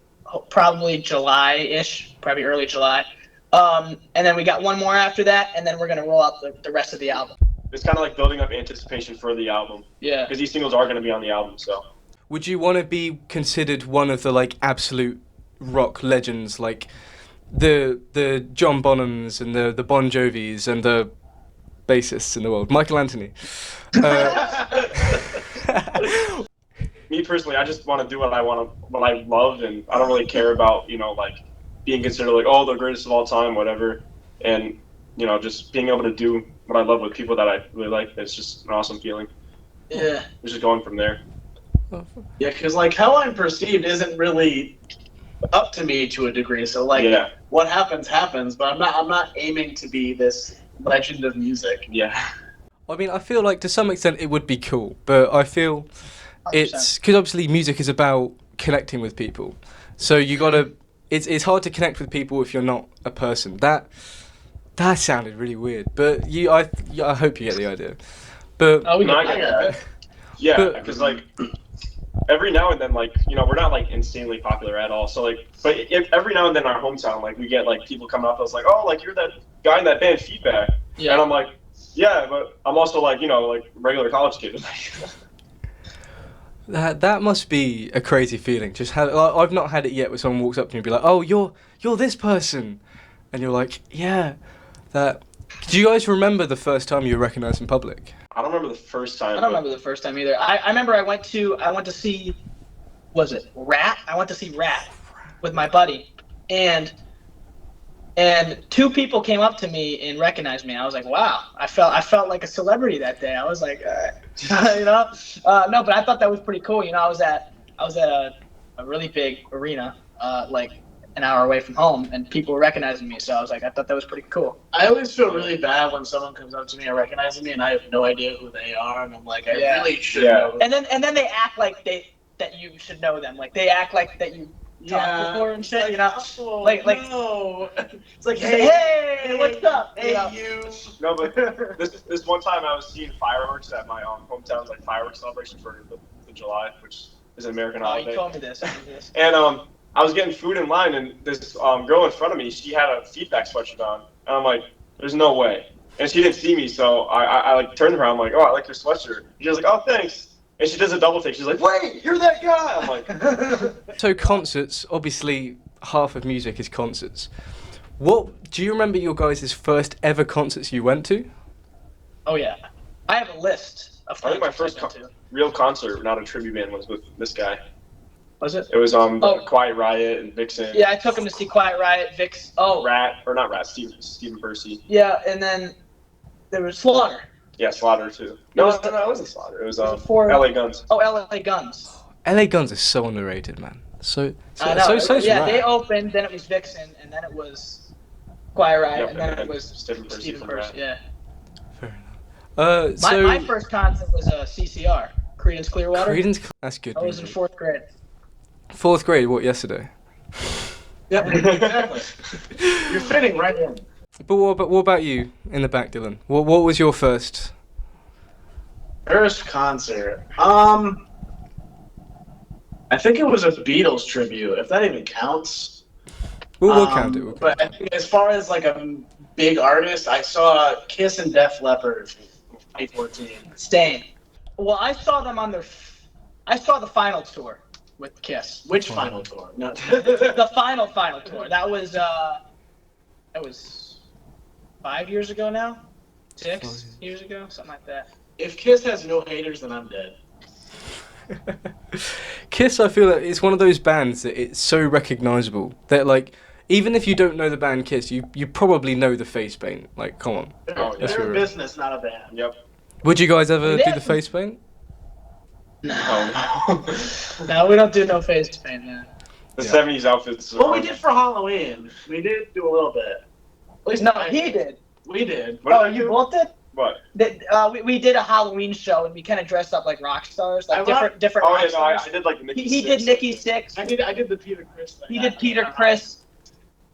probably July-ish, probably early July. And then we got one more after that, and then we're gonna roll out the rest of the album. It's kind of like building up anticipation for the album Yeah. because these singles are going to be on the album. So Would you want to be considered one of the like absolute rock legends, like the John Bonhams and the Bon Jovis and the bassists in the world, Michael Anthony? me personally, I just want to do what I love, and I don't really care about like being considered like the greatest of all time, whatever. And just being able to do what I love with people that I really like. It's just an awesome feeling. Yeah. It's just going from there. Yeah, because like how I'm perceived isn't really up to me to a degree. So like Yeah. what happens, but I'm not aiming to be this legend of music. Yeah. I mean, I feel like to some extent it would be cool, but I feel 100%. it's because obviously music is about connecting with people. So you gotta. It's hard to connect with people if you're not a person. That sounded really weird, but I hope you get the idea. But Oh, we No, I can get that. Yeah, But- because like every now and then, like we're not like insanely popular at all. So like, but every now and then in our hometown, like we get like people coming up to us like, oh, like you're that guy in that band Feedback, Yeah. and I'm like, yeah, but I'm also like like regular college kid. that must be a crazy feeling. Just I've not had it yet, where someone walks up to me and be like, "Oh, you're this person," and you're like, "Yeah." That. Do you guys remember the first time you were recognized in public? I don't remember the first time. I don't remember the first time either. I remember I went to see, was it Rat? I went to see Rat with my buddy, and 2 people came up to me and recognized me. I was like, wow, I felt like a celebrity that day. I was like, no, but I thought that was pretty cool. I was at a really big arena, like an hour away from home, and people were recognizing me. So I was like, I thought that was pretty cool. I always feel really bad when someone comes up to me and recognizes me and I have no idea who they are, and I'm like, I Yeah. really should Yeah. know. And then they act like that you should know them. Like they act like that you talked before and shit. Oh, Like- no. It's like, Hey, what's up? Hey, You know? you. No, but this one time I was seeing fireworks at my hometown's like fireworks celebration for the July, which is an American Oh, holiday. you told me this. And I was getting food in line, and this girl in front of me, she had a Feedback sweatshirt on, and I'm like, "There's no way." And she didn't see me, so I like turned to her. I'm like, "Oh, I like your sweatshirt." She was like, "Oh, thanks." And she does a double take. She's like, "Wait, you're that guy." I'm like, So concerts, obviously, half of music is concerts. What do you remember your guys' first ever concerts you went to? Oh yeah, I have a list of. I think my concerts first I've been to. real concert, not a tribute band, was with this guy. Was it? It was Oh. Quiet Riot and Vixen. Yeah, I took him to see Quiet Riot, Vix. Oh, Rat or not Rat, Stephen Percy. yeah, and then there was Slaughter. Yeah, Slaughter too. No, was- it wasn't Slaughter. It was was before- LA Guns. Oh, LA Guns. LA Guns is so underrated, man. So I know. so yeah, rad. they opened. Then it was Vixen, and then it was Quiet Riot, Yep, and then and it was Stephen Percy Stephen from Percy. Rat. Yeah. Fair enough. So My first concert was CCR, Creedence Clearwater. Creedence, that's good. I was in music. 4th grade. 4th grade, what, yesterday? Yep, exactly. You're fitting right in. But what about you in the back, Dylan? What was your first? First concert. I think it was a Beatles tribute, if that even counts. We'll count it. We'll count But I think as far as like a big artist, I saw Kiss and Def Leppard in 2014. Stain. Well, I saw them on I saw the final tour with Kiss. Which final tour? No. The final tour. That was 5 years ago now. 6 years ago, something like that. If Kiss has no haters, then I'm dead. Kiss, I feel like it's one of those bands that it's so recognizable that like even if you don't know the band Kiss, you probably know the face paint. Like, come on. Oh, yeah. They're a real. business, not a band. Yep. Would you guys ever Yeah. do the face paint? No. Oh, No, we don't do no face paint, man. The Yeah. 70s outfits. Well, we did for Halloween. We did do a little bit. At least No, I he did. We did. What Oh, did I you do? both did? What? We did a Halloween show and we kind of dressed up like rock stars, like different Oh, rock yeah, no, I stars. did like the Nikki He Sixx, did Nikki Sixx. I did the Peter Chris thing. He did Peter Chris.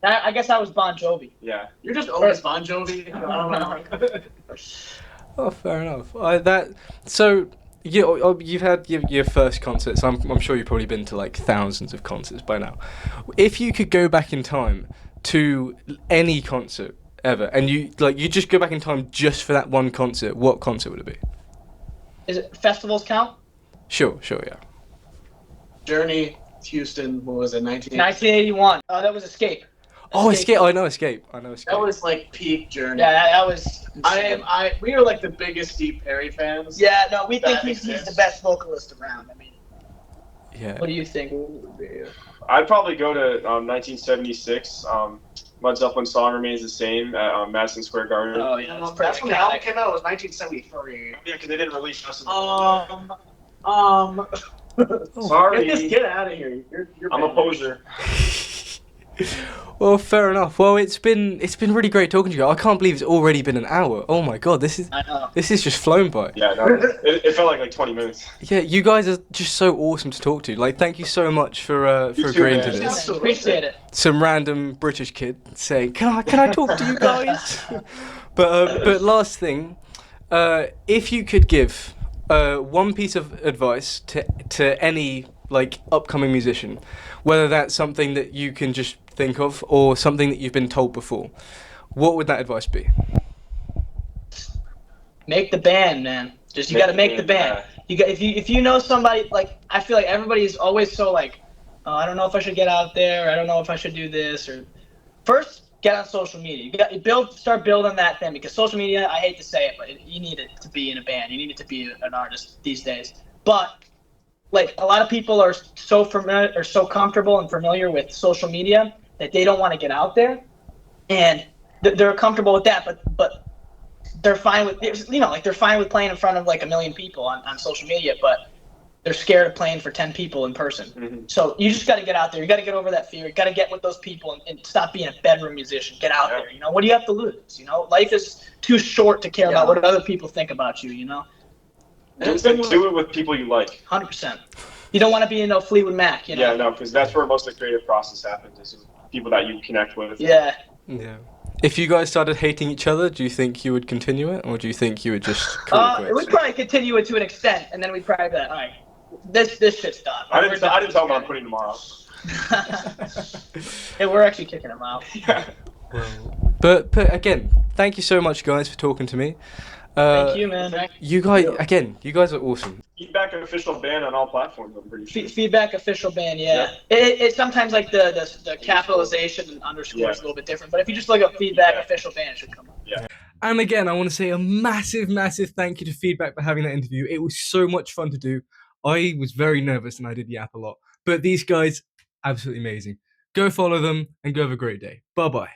I guess I was Bon Jovi. Yeah. You're just always Bon Jovi. I don't know. Oh, fair enough. So you've had your first concerts. I'm sure you've probably been to like thousands of concerts by now. If you could go back in time to any concert ever, and you just go back in time just for that one concert, what concert would it be? Is it festivals count? Sure, yeah. Journey, Houston. What was it? 1981. Oh, that was Escape. Oh, Escape. I know Escape. That was like peak Journey. Yeah, that was. We are like the biggest Steve Perry fans. Yeah, no, we think That he's the exists. best vocalist around. I mean, Yeah. what do you think? What would be? I'd probably go to 1976. Led Zeppelin song remains the same at Madison Square Garden. Oh yeah, that's pretty That's when the album iconic. came out. It was 1973. Yeah, because they didn't release Justin. Sorry, Get out of here. You're I'm a banned. poser. Well, fair enough. Well, it's been really great talking to you. I can't believe it's already been an hour. Oh my god, this I know. is just flown by. Yeah, no, it felt like 20 minutes. Yeah, you guys are just so awesome to talk to. Like, thank you so much for You too, agreeing man. to this. Absolutely. Appreciate it. Some random British kid saying, "Can I talk to you guys?" but last thing, if you could give one piece of advice to any like upcoming musician, whether that's something that you can just think of or something that you've been told before, what would that advice be? Make the band, man. Just you got to make the band. You got if you know somebody, like I feel like everybody is always so like, oh, I don't know if I should get out there. I don't know if I should do this or. First, get on social media. Start building that thing because social media. I hate to say it, but you need it to be in a band. You need it to be an artist these days. But like a lot of people are so familiar or so comfortable and familiar with social media that they don't want to get out there, and they're comfortable with that. But they're fine with they're fine with playing in front of like 1 million people on social media, but they're scared of playing for 10 people in person. Mm-hmm. So you just got to get out there. You got to get over that fear. You got to get with those people and stop being a bedroom musician. Get out there. What do you have to lose? Life is too short to care about what other people think about you. And do it with people you like. 100%. You don't want to be Fleetwood Mac. Yeah, no, because that's where most of the creative process happens. Is with people that you connect with. Yeah. Yeah. If you guys started hating each other, do you think you would continue it, or do you think you would just call it We'd quits? probably continue it to an extent, and then we'd probably be like, all right, this shit's done. I We're didn't done tell them I'm with putting tomorrow. this guy. Yeah, we're actually kicking him out. Yeah. But again, thank you so much, guys, for talking to me. Thank you, man. You guys are awesome. Feedback official band on all platforms. I'm pretty sure. Feedback official band, yeah. It sometimes like the capitalization and underscore is a little bit different, but if you just look up feedback official band, it should come up. Yeah. And again, I want to say a massive, massive thank you to Feedback for having that interview. It was so much fun to do. I was very nervous and I did yap a lot, but these guys, absolutely amazing. Go follow them and go have a great day. Bye bye.